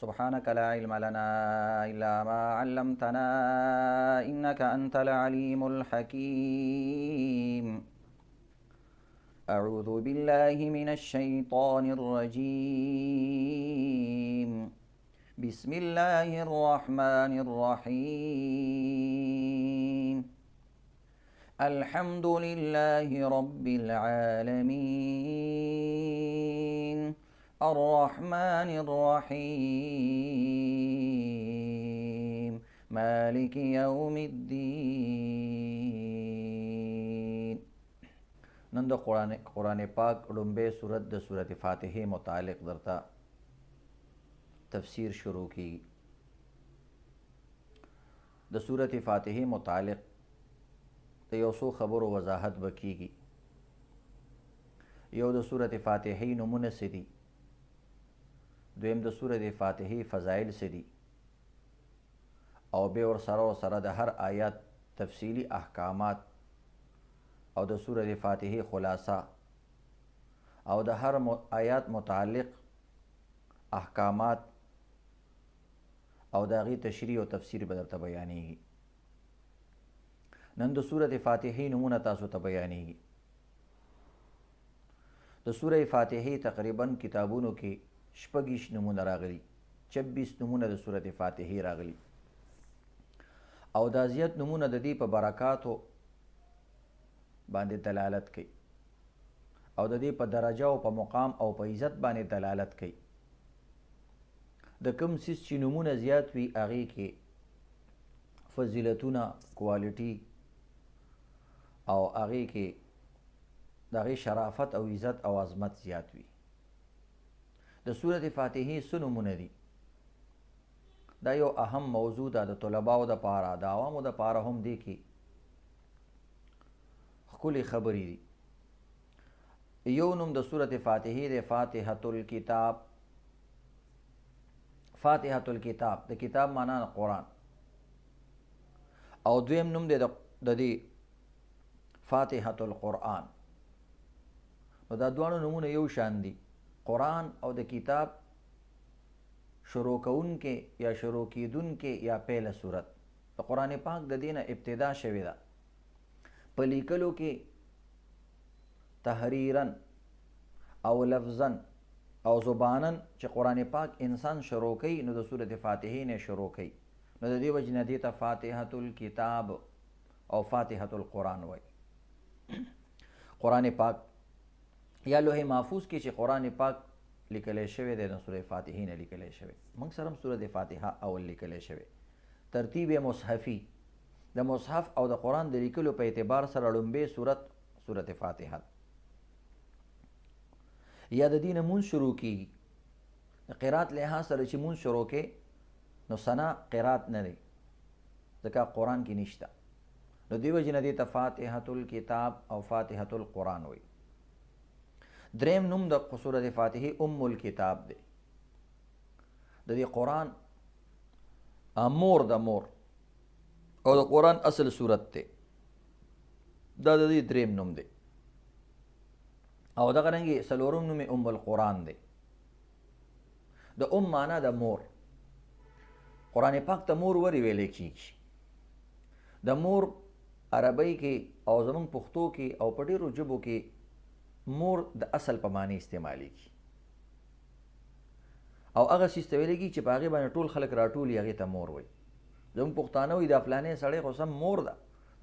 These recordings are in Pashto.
سبحانك لا علم لنا إلا ما علمتنا إنك أنت العليم الحكيم. أعوذ بالله من الشيطان الرجيم. بسم الله الرحمن الرحيم. الحمد لله رب العالمين الرحمن الرحيم مالك يوم الدين. نن د قرآن پاک لومبه سورت د سورت فاتحه متعلق درته تفسیر شروع کی. د سورت فاتحه متعلق د یو څو خبرو وضاحت وکیږي. یو د سورت فاتحه نمونه څه دي، دویم د سورت فاتحه فضایل څه دي، او بیا ورسره د هر آیات تفصیلی احکامات او د سورت فاتحه خلاصه او د هر آیات متعلق احکامات او د هغې تشریح او تفسیر به درته بیانېږي. نن د سورت فاتحه نمونه تاسو ته بیانېږي. د سوره فاتحه تقریبا کتابونو کې 26 نمونه راغلي، 26 نمونه د سورت فاتحه راغلي، او دا زیات نمونه د دې په برکاتو باندې دلالت کوي او د دې په درجه او په مقام او په عزت باندې دلالت کوي. د کوم څیز چې نمونه زیات وي هغې کې فضیلتونه، کوالټي او هغې کې د هغې شرافت او عزت او عظمت زیات وي. د سورت فاتحه څه نمونه دي؟ دا یو اهم موضوع ده د طلباو دپاره، د عوامو دپاره هم دی کې ښکلې خبرې دي. یو نوم د سورت فاتحه دی فاتحة الکتاب. فاتحة الکتاب د کتاب معنا قرآن، او دویم نوم دی د دې فاتحة القرآن. نو دا دوانو نمونه یو شان دي، قرآن او د کتاب شروع کوونکې یا شروع کیدونکې یا پیله صورت. د قرآن پاک د دې نه ابتدا شوې ده په لیکلو کې تحریرا او لفظا او زبانا چې قرآن پاک انسان شروع کوي نو د سورت فاتحه نه شروع کوي. نو د دې وجې نه دې ته فاتحة الکتاب او فاتحة القرآن وایي. قرآن پاک یا لوح محفوظ کې چې قرآن پاک لیکلی شوی دی نو سورې فاتحې نه لیکلی شوی. موږ سره هم سورت فاتحه اول لیکلی شوی. ترتیب مصحفي د مصحف او د قرآن د لیکلو په اعتبار سره لومبۍ سورت فاتحه یا د دې نه مونځ شروع کېږي. د قرات لحاظ سره چې مونځ شروع کې نو ثنا قرات نه دی ځکه قرآن کې نشته. نو دې وجې نه دې ته فاتحة الکتاب او فاتحة القرآن وایي. دریم نوم د سورت فاتحه ام الکتاب دی. د دې قرآن مور د مور او د قرآن اصل صورت دی. دا د دې دریم نوم دی. او دغه رنګې څلورم نوم ام القرآن دی. د ام معنا د مور. قرآن پاک ته مور ولې ویلی کېږي؟ د مور عربی کې او زمونږ پښتو کې او په ډېرو ژبو کې مور د اصل په معنی استعمالیږي، او هغه څیز ته ویلی کېږي چې په هغې باندې ټول خلک راټولي هغې ته مور وایي. زموږ پښتانه وایي دا فلانې سړی خو سم مور ده،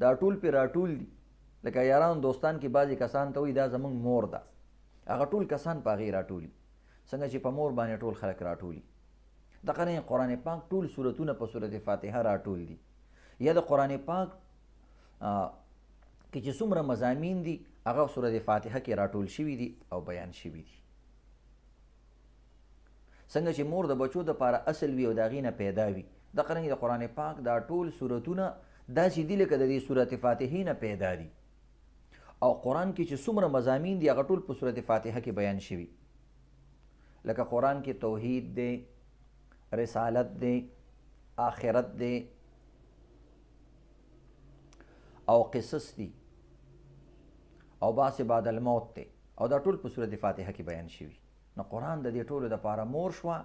دا ټول پرې راټول دي. لکه یاران دوستان کې بعضې کسان ته وایي دا زموږ مور ده، هغه ټول کسان په هغې راټولي څنګه چې په مور باندې ټول خلک راټولي. دغه رنګ قرآن پاک ټول سورتونه په سورت فاتحه راټول دي. یا د قرآن پاک کې چې څومره مضامین دي هغه سورت فاتحه کې راټول شوي دي او بیان شوي دي. څنګه چې مور د بچو دپاره اصل وي او د هغې نه پیدا وي، دغه رنګ د قرآن پاک دا ټول سورتونه داسې دي لکه د دې سورت فاتحې نه پیدا دي. او قرآن کې چې څومره مضامین دي هغه ټول په سورت فاتحه کې بیان شوي. لکه قرآن کې توحید دی، رسالت دی، آخرت دی او قصص دي او باس بعد الموت دی، او دا ټول په سورت فاتحه کې بیان شوي. نو قرآن د دې ټولو دپاره مور شوه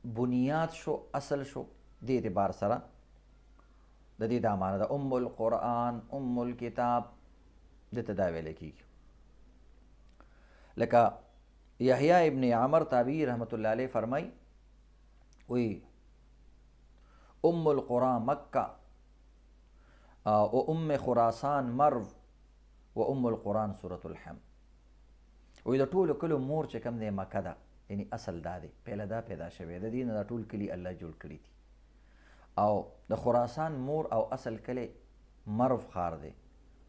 بنیاد شو، اصل شو. دې اعتبار سره د دې دا معنی ده ام القرآن، ام الکتاب، دته دا ویل کېږي. لکه یحیی ابن عمر تابعی رحمت الله علیه فرمای وی ام القرى مکه و ام خراسان مرو و ام القرآن سورة الحمد. وی د ټولو کلو مور چې کوم دی مکه ده، یعنی اصل دا دی، پهله دا پیدا شوی د دې نه دا ټول کلي الله جوړ کړي دي. او د خراسان مور او اصل کلی مرو ښار دی،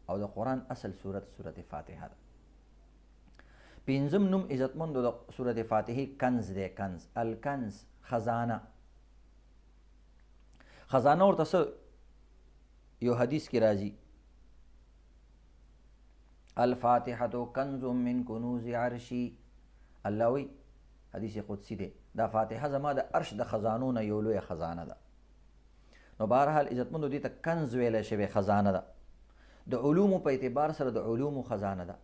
او د قرآن اصل سورت فاتحه ده. پنځم نوم عزتمندو د سورت فاتحه کنز دی. کنز، الکنز خزانه. خزانه ورته څه یو حدیث کې راځي الفاتحة کنز من کنوز عرشی. الله وی حدیث قدسی دی دا فاتحه زما د عرش د خزانو نه یو لویه خزانه ده. نو بهرحال عزتمندو دې ته کنز ویلی شوی، خزانه ده. د علومو په اعتبار سره د علومو خزانه ده،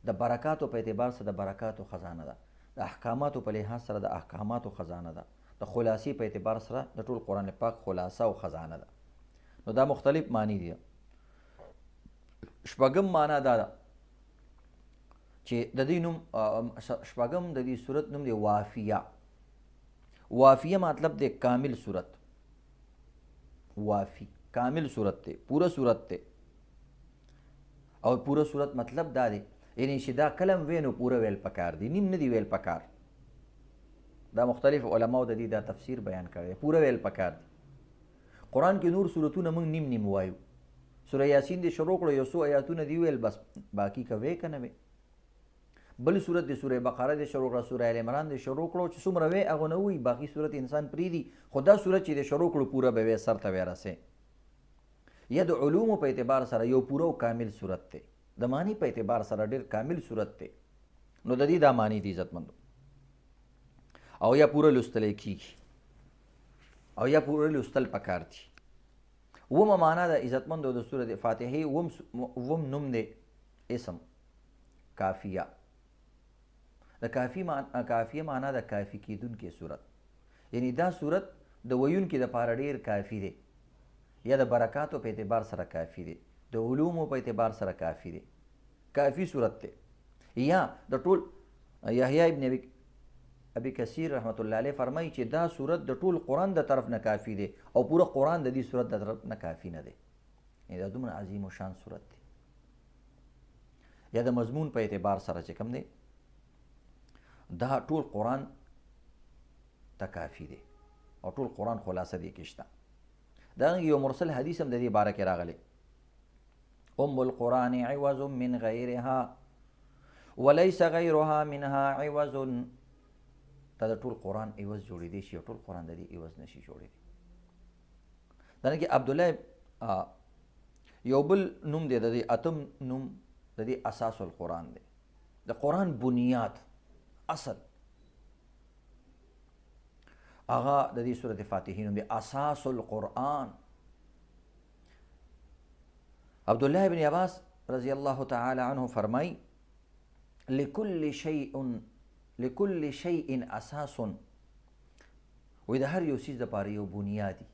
د برکاتو په اعتبار سره د برکاتو خزانه ده، د احکاماتو په لحاظ سره د احکاماتو خزانه ده، د خلاصې په اعتبار سره د ټول قرآن پاک خلاصه او خزانه ده. نو دا مختلف معنی دي. شپږم معنا دا ده چې د دې نوم شپږم د دې صورت نوم دی وافیه. وافیه مطلب دی کامل صورت. وافی کامل صورت دی، پورا صورت دی. او پورا صورت مطلب دا دی یعنی چې دا کلم وینو پورا ویل پکار دی، نیم نه دی ویل پکار. دا مختلف علماو د دې دا تفسیر بیان کړی، پورا ویل پکار دی. قرآن کې نور صورتونه موږ نیم نیم وایو. سوره یاسین دې شروع کړو، یو څو آیاتونه دی ویل، بس باقي کوي که نه وی. بل صورت د سوره بقره دې شروع کړه، سوره ال عمران دې شروع کړو، چې څومره وی هغه نه وی، باقي صورت انسان پرېږدي. خو دا صورت چې دې شروع کړو پوره به وی، سر ته وی رسې. یا د علومو په اعتبار سره یو پوره او کامل صورت دی، د معنی په اعتبار سره ډېر کامل صورت دی. نو د دې دا معنی دي عزتمندو. او یا پوره لوستلی کېږي، او یا پوره لوستل پکار دي. اومه معنا د عزتمندو د سورت فاتحې اوم نوم دی اسم کافیه. د کافیه معنا د کافي کېدونکې صورت، یعنی دا صورت د ویونکي دپاره ډېر کافي دی، یا د برکاتو په اعتبار سره کافي دی، د علومو په اعتبار سره کافي دی، کافي صورت دی. یا د ټول یحیی ابن ابي کثیر رحمت الله علیه فرمایي چې دا صورت د ټول قرآن د طرف نه کافي دی، او پوره قرآن د دې صورت د طرف نه کافي نه دی. یعنی دا دومره عظیم و شان صورت دی. یا د مضمون په اعتبار سره چې کوم دی دا ټول قرآن ته کافي دی، او ټول قرآن خلاصه دی کې شته. دارنګه یو مرسل حدیث هم د دې باره کې راغلی ام القرآن عوض من غیرها وليس غیرها منها عوض. دا د ټول قرآن عوض جوړېدی شي، او ټول قرآن د دې عوض نشي جوړېدی. دارنګه عبدالله یو بل نوم دی د دې اتم نوم د دې اساس القرآن دی، د قرآن بنیاد اصل هغه د دې سورت فاتحې نوم دی اساس القرآن. عبدالله ابن عباس رضی الله تعالی عنه فرمای لكل شیء اساس. وی د هر یو څیز دپاره یو بنیادي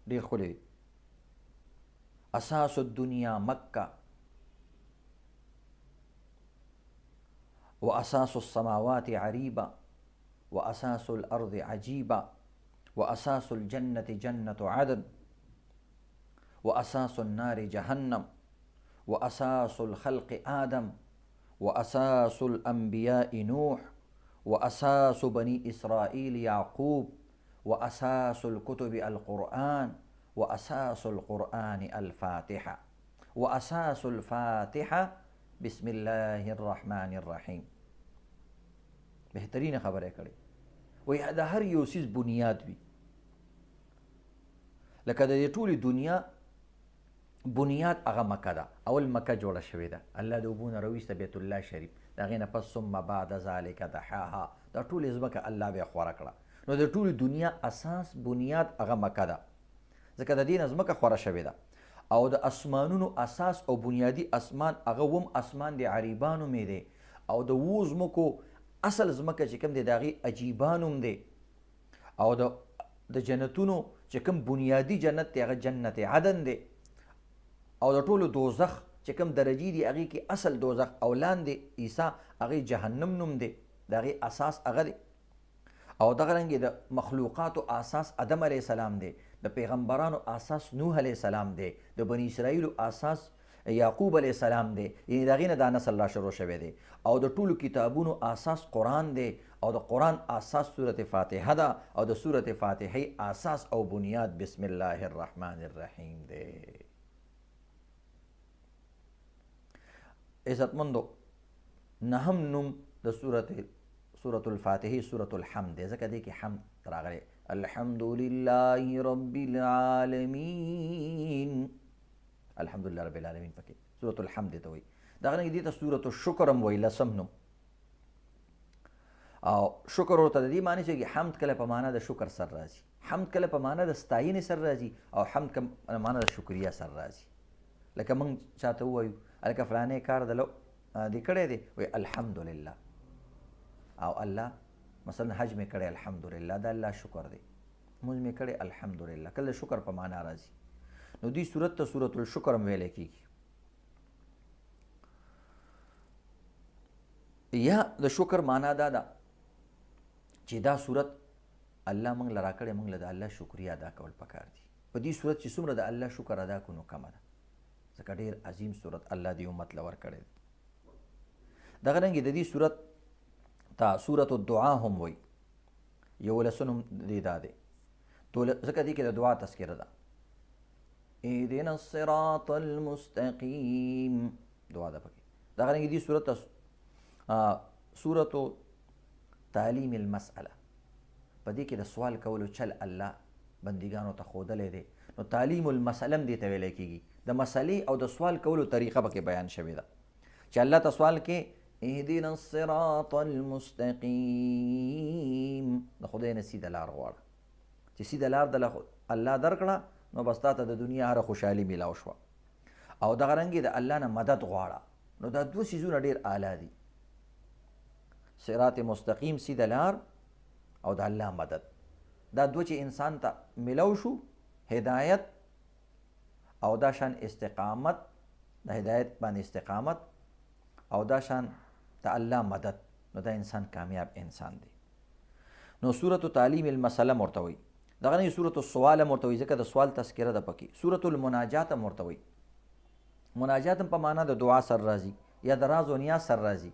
ډېر ښکلی. اساس الدنیا مکه واساس السماوات عریبا واساس الارض عجیبا واساس الجنة جنة عدن واساس النار جهنم واساس الخلق آدم واساس الانبیاء نوح واساس بني اسرائیل یعقوب واساس الكتب القرآن واساس القرآن الفاتحة واساس الفاتحة بسم الله الرحمن الرحیم. بهترینه خبره کړې. وایي د هر یو څیز بنیاد وي. لکه د دې ټولې دنیا بنیاد هغه مکه ده. اول مکه جوړه شوې ده، الله د اوبو نه راویسته بیت الله شریف، د هغې نه پس ثم بعد ذلک دحاها، دا ټولې ځمکه الله بیا خوره کړه. نو د ټولې دنیا اساس بنیاد هغه مکه ده، ځکه د دې نه ځمکه خوره شوې ده. او د اسمانونو اساس او بنیادی اسمان هغه وم اسمان د عریبانو مې دی، او د وو ځمکو اصل ځمکه چې کوم دی د هغې عجیبانو م دی. او د جنتونو چې کوم بنیادی جنت دی هغه جنت عدن دی، او د ټولو دوزخ چې کوم درجې دي هغې کې اصل دوزخ او لاندې عیسی هغې جهنم نوم دی، د هغې اساس هغه دی. او دغه رنګې د مخلوقاتو اساس آدم علیه السلام دی، د پیغمبرانو اساس نوح علیه السلام دی، د بني اسرائیلو اساس یعقوب علیه السلام دی، یعنې د هغې نه دا نسل را شروع شوی دی. او د ټولو کتابونو اساس قرآن دی، او د قرآن اساس صورت فاتحه ده، او د صورت فاتحه اساس او بنیاد بسم الله الرحمن الرحیم دی. عزتمندو نهم نوم د سورة الفاتحه سورة الحمد دی، ځکه دی کې حمد راغلی، الحمد لله رب العالمین، الحمد لله رب العالمین پکې سورة الحمد ته وایي. دغه رنګې دې ته سورة الشکر هم وایي، لسم نوم. او شکر ورته د دې معنی چې حمد کله په معنا د شکر سر راځي، حمد کله په معنا د ستاینې سر راځي، او حمد کله په معنا د شکریا سر راځي. لکه موږ چاته ووایو هلکه فلانی کار د دې کړی دی، وایي الحمدلله. او الله مثلا حج مې کړی الحمدلله، د الله شکر دی. مونځ مې کړی الحمدلله، کله شکر په معنا راځي. نو دې صورت ته صورت الشکر هم ویلی کېږي. یا د شکر معنا دا ده چې دا صورت الله موږ له راکړی، موږ له د الله شکریا ادا کول پکار دي. په دې صورت چې څومره د الله شکر ادا کړو نو کمه ده، ځکه ډېر عظیم صورت الله دې امت له ورکړی دی. دغه رنګې د دې صورت ته صورت الدعا هم وایي، یولسم نوم دې دا دی، ځکه دې کې د دعا تذکره ده. اهدنا الصراط المستقیم دعا ده پکې. دغه رنګې دې صورت ته صورت تعلیم المسأله، په دې کې د سوال کولو چل الله بندګانو ته ښودلی دی. نو تعلیم المسأله هم دې ته ویلی کېږي، د مسلې او د سوال کولو طریقه پکې بیان شوې ده، چې الله ته سوال کې اهدنا الصراط المستقیم، د خدای نه سیده لار غواړه، چې سیده لار د الله درکړه نو بس تا ته د دنیا هره خوشحالي میلاو شوه. او دغه رنګې د الله نه مدد غواړه. نو دا دوه څیزونه ډېر اعلی دي، صراط مستقیم سیده لار او د الله مدد. دا دوه چې انسان ته میلاو شو، هدایت او دا شان استقامت، د هدایت باندې استقامت او دا شان د الله مدد، نو دا انسان کامیاب انسان دی. نو صورت تعلیم المسأله ورته وایي. دغه نه صورت السوال هم ورته وایي، ځکه د سوال تذکره ده پکې. صورت المناجات هم ورته وایي. مناجات هم په معنا د دعا سر راځي، یا د راز و نیاز سر راځي،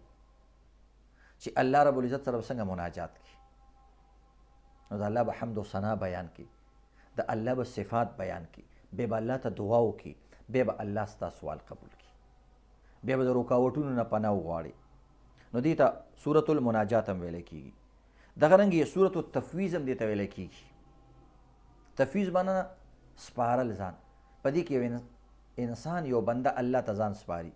چې الله رب العزت سره څنګه مناجات کړي. نو د الله به حمد و ثنا بیان کړي، د الله به صفات بیان کړي، بیا به الله ته دعا وکړي، بیا به الله ستا سوال قبول کړي، بیا به د رکاوټونو نه پناه وغواړي. نو دې ته صورت المناجات هم ویلی کېږي. دغه رنګې صورت التفویض هم دې ته ویلی کېږي. تفویض معنا سپارل ځان، په دې کې یو انسان یو بنده الله ته ځان سپاري،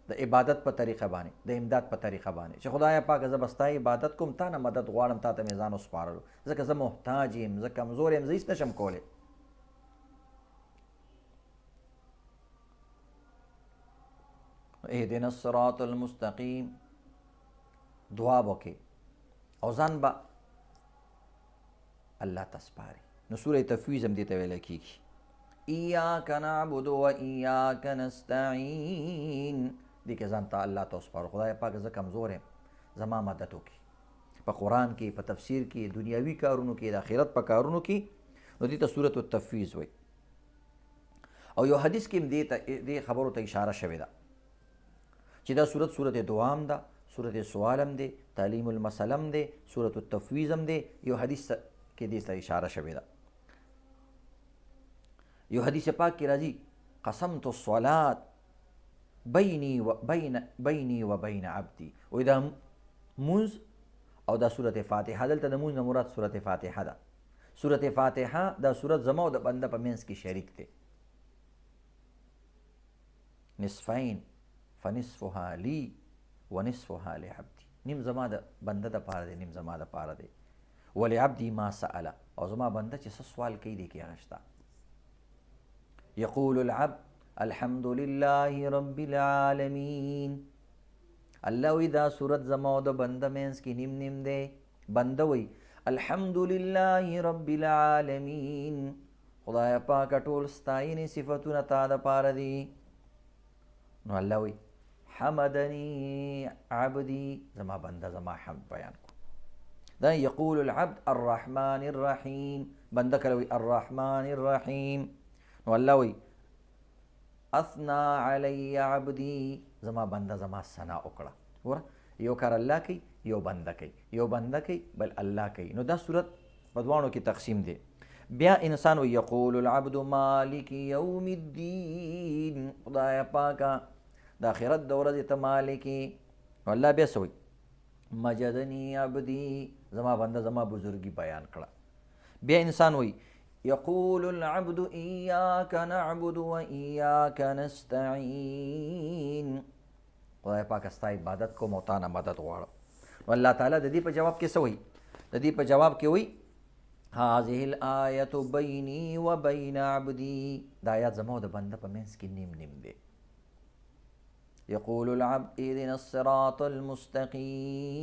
د عبادت په طریقه باندې، د امداد په طریقه باندې، چې خدایه پاکه زه به ستا عبادت کوم، تا نه مدد غواړم، تا ته مې ځان وسپارلو، ځکه زه محتاج یم، زه کمزور یم، زه هېڅ نشم کولی. اهدنا الصراط المستقیم دعا وکړي او ځان به الله ته سپاري. نو سوره تفویض هم دې ته ویلی کېږي. ایاک نعبد و ایاک نستعین، دې کې ځان ته الله ته وسپارو، خدای پاک زه کمزور یم، زما مدد وکړي په قرآن کې، په تفسیر کې، دنیاوي کارونو کې، د آخرت په کارونو کې. نو دې ته سورة التفویض وایي. او یو حدیث کې هم دې خبرو ته اشاره شوې ده چې دا صورت صورت دعا هم ده، صورت سوال هم دی، تعلیم المسأله هم دی، صورت التفویض هم دی. یو حدیث کې دې ته اشاره شوې ده. یو حدیث پاک کې راځي قسمت الصلاة بیني و بین عبدي، وایي دا مونځ او دا صورت فاتحه، دلته د مونځ نه مراد صورت فاتحه ده. صورت فاتحه دا صورت زما او د بنده په منځ کې شریک دی. نصفین فنصفها لی و نصفها لعبدي، نیم زما د بنده د پاره دی، نیم زما د پاره دی. ولعبدي ما سأله، او زما بنده چې څه سوال کوي دی کې هغه شته. یقول العبد الحمد لله رب العالمین، الله وی دا صورت زما او د بنده منځ کې نیم نیم دی، بندوي الحمد لله رب العالمين، خدای پاک ټول ستاینې صفاتونه تا د پاره دي. نو الله وی حمدنی عبدی، زما بنده زما حمد بیان کو. دا یقول العبد الرحمن الرحیم، بنده کله وی الرحمن الرحیم. نو الله وی اثنا علی عبدی، زما بنده زما ثنا وکړه. ور یو کار الله کوي، یو بنده کوي، یو بنده کوي بل الله کوي. نو دا صورت په دوانو کې تقسیم دی. بیا انسان وی یقول العبد مالک یوم الدین، خدای پاکا د آخرت د ورځې ته مالکی. نو الله بیا څه وی مجدنی عبدی، زما بنده زما بزرگی بیان کړه. بیا انسان وی یقول العبد ایاک نعبد و ایاک نستعین، خدای پاک ستا عبادت کوم او تا نه مدد غواړم. الله تعالی د دې په جواب کې څه وایي؟ د دې په جواب کې وایي هذه الآیة بیني و بین عبدی، دا آیات زما او د بنده په منځ کې نیم نیم دی. یقول العبد اهدنا الصراط المستقیم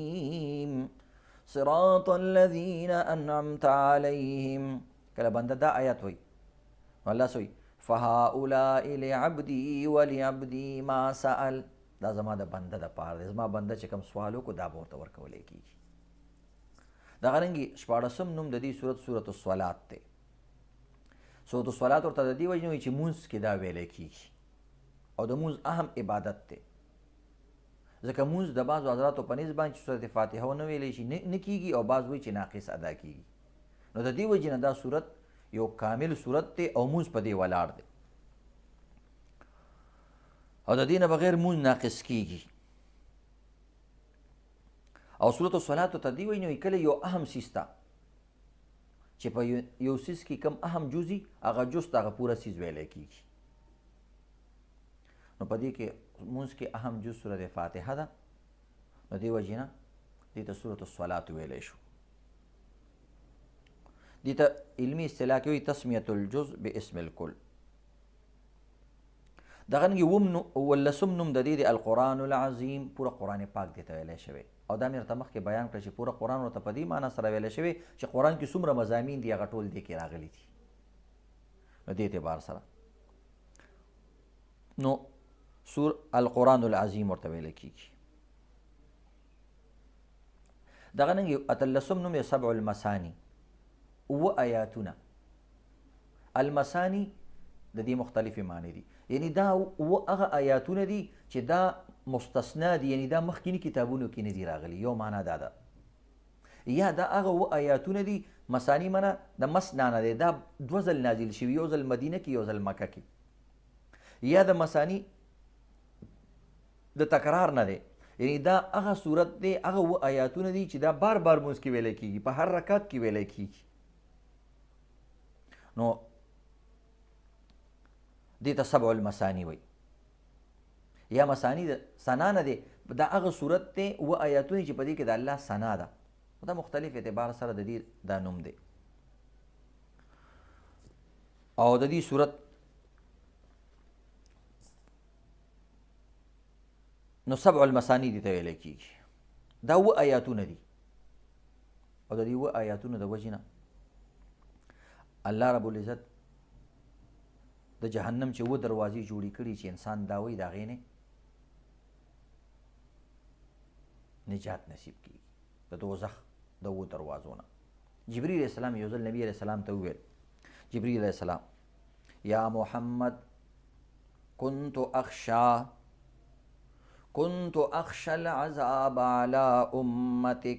صراط الذین انعمت علیهم، کله بنده دا آیات وایي الله څه وایي فهؤلاء لعبدی ولعبدی ما سأل، دا زما د بنده د پاره دی، زما بنده چې کوم سوال وکړو دا به ورته ورکولی کېږي. دغه رنګې شپاړسم نوم د دې صورت صورت الصلات دی. صورت الصلات ورته د دې وجې نه وایي چې مونځ کې دا ویلی کېږي او د مونځ اهم عبادت دی. ځکه مونځ د بعضو حضراتو په نسبت باندې چې صورت فاتحه ونه ویلی شي نه کېږي او بعض وایي چې ناقص ادا کېږي. نو د دې وجې نه دا صورت یو کامل صورت دی او مونځ په دې ولاړ دی او د دې نه بغیر مونځ ناقص کېږي. او صورت الصلات ته دې وایي نو کله یو اهم څیز ته چې په یو څیز کې کم اهم جز وي هغه جز ته هغه پوره څیز ویلی کېږي. نو په دې کې مونځ کې اهم جز صورت فاتحه ده، نو دې وجې نه دې ته صورت الصلات ویلی شو. دې ته علمي اصطلاح کې وایي تسمیة الجز باسم الکل. دغه رنګې اوولسم نوم د دې د القرآن العظیم، پوره قرآن پاک دې ته ویلی شوی. او دا مې ورته مخکې بیان کړه چې پوره قرآن ورته په دې معنی سره ویلی شوی چې قرآن کې څومره مضامین دي هغه ټول دې کې راغلي دي. نو دې اعتبار سره نو القرآن العظیم ورته ویلی کېږي. دغه رنګې اتلسم نوم یې سبع المثاني، اوه آیاتونه. المثاني د دې مختلفې معنی دي، یعنی دا اوه هغه آیاتونه دي چې دا مستثنا دي، یعنی دا مخکینی کتابونو کې نه دي راغلي. یو معنا دا ده. یا دا هغه اوه آیاتونه دي، مثاني معنا د مثنا نه دی، دا دوه ځل نازل شوي، یو ځل مدینه کې یو ځل مکه کې. یا د مثاني د تکرار نه دی، یعنی دا هغه صورت دی، هغه اوه آیاتونه دي چې دا بار بار مونځ کې ویلی کېږي، په هر رکعت کې ویلی کېږي. نو دې ته سبع المثاني وایي. یا مثاني د ثنا نه دی، دا هغه صورت دی اوه آیاتونه چې په دې کې د الله ثنا ده. دا مختلف اعتبار سره د دې دا نوم دی. او د دې صورت نو سبع المثاني دې ته ویلی کېږي. دا اوه آیاتونه دي او د دې اوه آیاتونو د وجې نه الله رب العزت د جهنم چې اوه دروازې جوړې کړي چې انسان دا وایي د هغې نه نجات نصیب کېږي، د دوزخ د اوه دروازو نه. جبریل علیه السلام یو ځل نبي علیه السلام ته وویل، جبریل علیه السلام یا محمد كنت اخشى العذاب على امتك،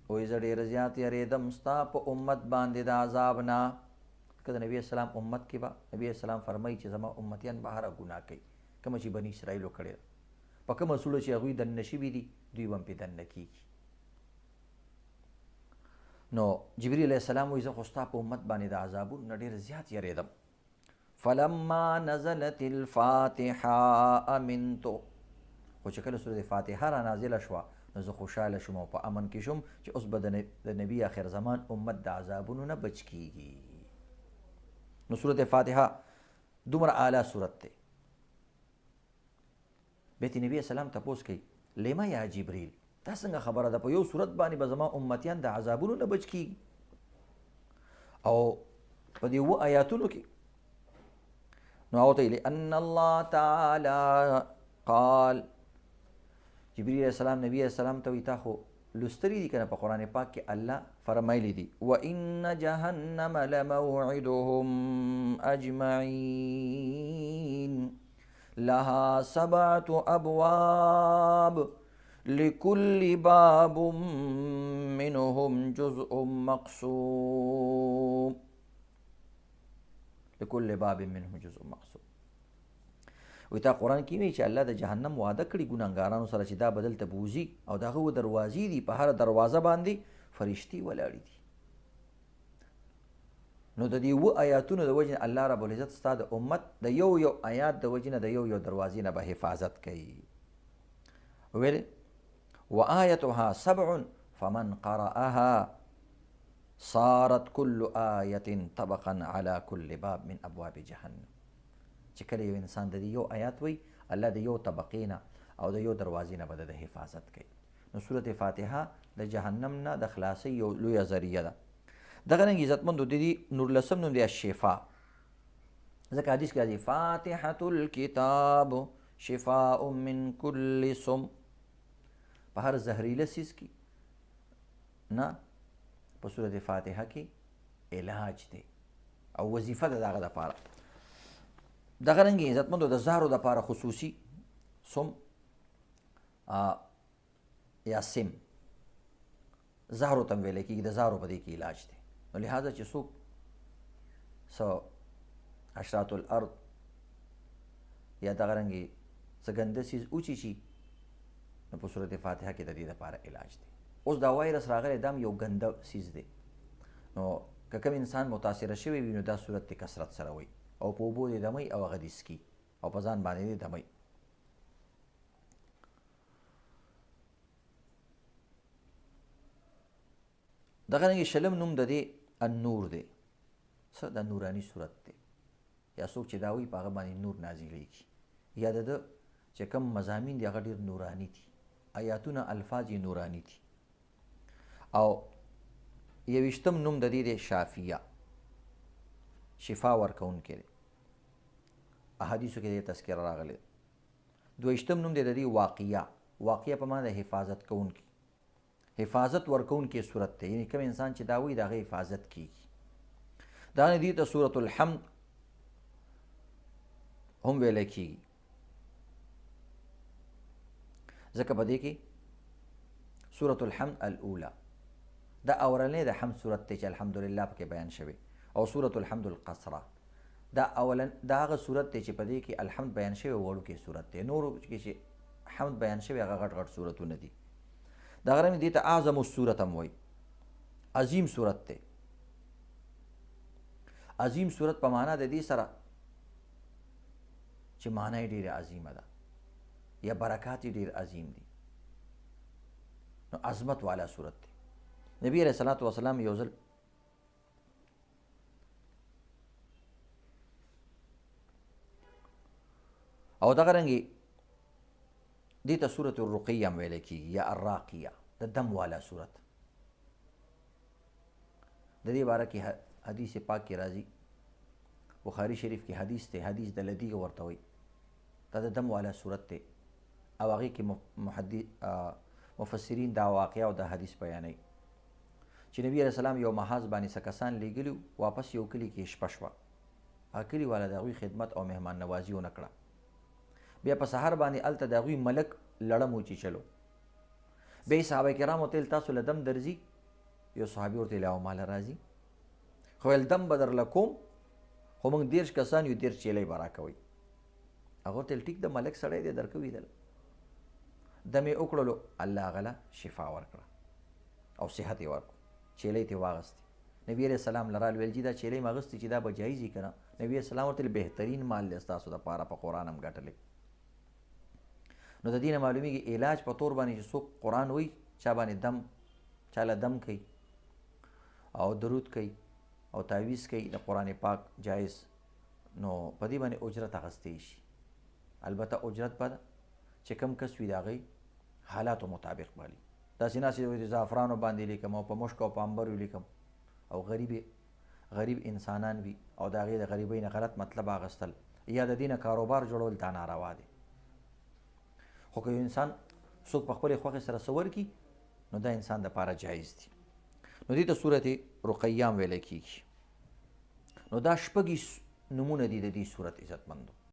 وایي زه ډېره زیات یېرېدم ستا په امت باندې د عذاب نه. که د نبي اسلام امت کې به نبي اسلام فرمایي چې زما امتیان به هره ګناه کوي کومه چې بني اسرائیلو کړې ده، په کومه سوړه چې هغوی دننه شوي دي دوی به هم پرې دننه کېږي. نو جبریل علیه السلام وایي زه خو ستا په امت باندې د عذابونو نه ډېر زیات یېرېدم. فلما نزلت الفاتحه امنتو، خو چې کله سورة فاتحه را نازله شوه نو زه خوشحاله شوم او په امن کې شوم چې اوس به د نبي آخر زمان امت د عذابونو نه بچ کېږي. نو سورة فاتحه دومره اعلی صورت دی. بیا نبی اسلام تپوس کوي لما یا جبریل، دا څنګه خبره ده؟ په یو صورت باندې به زما امتیان د عذابونو نه بچ کیږي. او په دې 7 آیاتونو کې نو او ته لأن الله تعالی قال، جبريل عليه السلام نبی عليه السلام ته وی تا خو لستری دي کنه په قرآن پاک کې الله فرمایلی دي وَإِنَّ جَهَنَّمَ لَمَوْعِدُهُمْ أَجْمَعِينَ لَهَا 7 أَبْوَابٍ لِكُلِّ بَابٍ مِّنْهُمْ جُزْءٌ مَّقْسُومٌ لِكُلِّ بَابٍ مِّنْهُمْ جُزْءٌ مَّقْسُومٌ. وی تا قرآن کې وی چې الله د جهنم وعده کړي ګناهګارانو سره چې دا بدل ته بوزي او دغه دروازې دي، په هر دروازه باندې فرشتي ولاړې دي. نو د دې 7 آیاتونو د وجه الله رب العزت ستا د امت د یو آیات د وجه نه د یو دروازې نه به حفاظت کوي. ویل وآیتها 7 فمن قرأها صارت كل آیة طبقا على كل باب من ابواب جهنم. چې کله یو انسان د دې یو آیات وی الله د یو طبقې نه او د یو دروازې نه به د حفاظت کوي. نو سورة فاتحه د جهنم نه د خلاصۍ یو لویه ذریعه ده. دغه رنګ عزتمندو د دې 19 نوم دی الشفاء. ځکه حدیث کې راځي فاتحة الکتاب شفاء من كل سم. په هر زهریله سیز کې نه په سورة فاتحه کې علاج دی او وظیفه ده دغه دپاره. دغه رنګ عزتمندو د زهرو دپاره خصوصي سم یا سم زهرو ته ویلی کېږي، د زهرو په دې کې علاج دی. نو لہذا چې څوک حشرات الارض یا دغه رنګې څه ګنده څیز وچیچي نو په صورت فاتحه کې د دې دپاره علاج دی. اوس دا وایرس راغلی دا هم یو ګنده څیز دی. نو که کوم انسان متاثره شوی وي نو دا صورت د کثرت سره وایي او په اوبو دې دمی او هغه دې څکي او په ځان باندې دې دمی. دغه رنګې شلم نوم د دې النور دی. څه د نوراني صورت دی یا څوک چې دا وایي په هغه باندې نور نازلیږي یا د ده چې کوم مضامین دي هغه ډېر نوراني دي، آیاتونه الفاظ یې نوراني دي. او 21 نوم د دې دی شافیه، شفا ورکوونکی دی. احادیثو کې د تذکره راغلی. 22 نوم دی د دې واقعه. واقعه په معنی د حفاظت کوونکی، حفاظت ورکوونکی صورت دی، یعنی کوم انسان چې دا وایي د هغه حفاظت کیږي. دا نه دې ته سورة الحمد هم ویلی کېږي ځکه په دې کې سورة الحمد الاولی دا اولنی د حمد صورت دی چې الحمدلله پکې بیان شوی، او سورة الحمد القصره دا هغه صورت دی چې په دې کې الحمد بیان شوی وړوکی صورت دی. نورو کې چې حمد بیان شوی هغه غټ غټ صورتونه دي. دغه رنګ دې ته اعظم الصورت هم وایي، عظیم صورت دی. عظیم صورت په معنا د دې سره چې معنا یې ډېره عظیمه ده یا برکات یې ډېر عظیم دي. نو عظمت والا صورت دی. نبی علیہ الصلوۃ والسلام یو ځل او دغه رنګې دې ته سورة الرقیه هم ویلی کېږي یا الراقیه، د دم والا صورت. د دې باره کې حدیث پاک کې راځي، بخاري شریف کې حدیث دی، حدیث د لدیغ ورته وایي. دا د دم والا صورت دی او هغې کې مفسرین دا واقعه او دا حدیث بیانوي چې نبی علیه السلام یو محاذ باندې څه کسان لیږلي واپس یو کلي کې شپه شوه. هغه کلي والا د هغوی خدمت او مهمان نوازي ونه کړه. بیا په سحر باندې هلته د هغوی ملک لړم وچیچلو. بیا صحابه کرامو ته ویل تاسو له دم درځي؟ یو صحابي ورته ویل او ماله راځي، خو ویل دم به درله کوم خو موږ 30 کسان یو 30 چیلۍ به راکوئ. هغه ورته ویل ټیک د ملک سړی دی درکوي دل. دم یې وکړلو، الله هغه له شفا ورکړه او صحت یې ورکړو. چیلۍ ترې واغستې. نبي علیه السلام له رال ویل چې دا چیلۍ مې اغوستې چې دا به جایز وي که نه؟ نبي علیه السلام ورته ویل بهترین مال دی ستاسو دپاره، په قرآن هم ګټلی. نو د دې نه معلومیږي علاج په طور باندې چې څوک قرآن وایي، چا باندې دم، چا له دم کوي او درود کوي او تعویز کوي د قرآن پاک جایز، نو په دې باندې اجرت اخیستی شي. البته اجرت به چې کم کس وي د هغې حالاتو مطابق بالی. داسې ناسې د زعفرانو باندې لیکم او په مشک او په عنبر لیکم او غریب انسانان وي او د هغې د غریبۍ نه غلط مطلب اخیستل یا د دې نه کاروبار جوړول دا ناروا دی. خو که یو انسان څوک په خپلې خوښې سره څه ورکړي نو دا انسان دپاره جایز دي. نو دې ته صورت رقیه هم ویلی کېږي. نو دا شپږ نومونه دي د دې صورت عزتمندو.